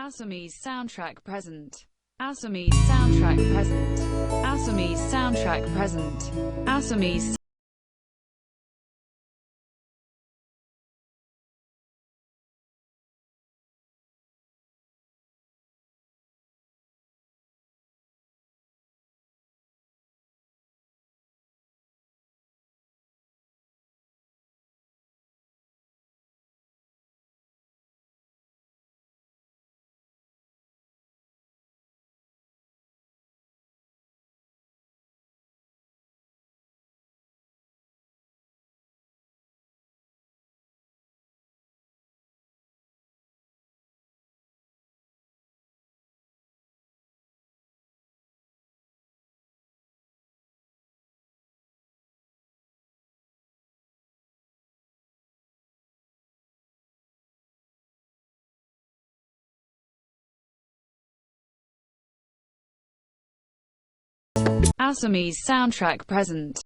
Assamese soundtrack present. Assamese soundtrack present. Assamese soundtrack present. Assamese Assamese soundtrack present.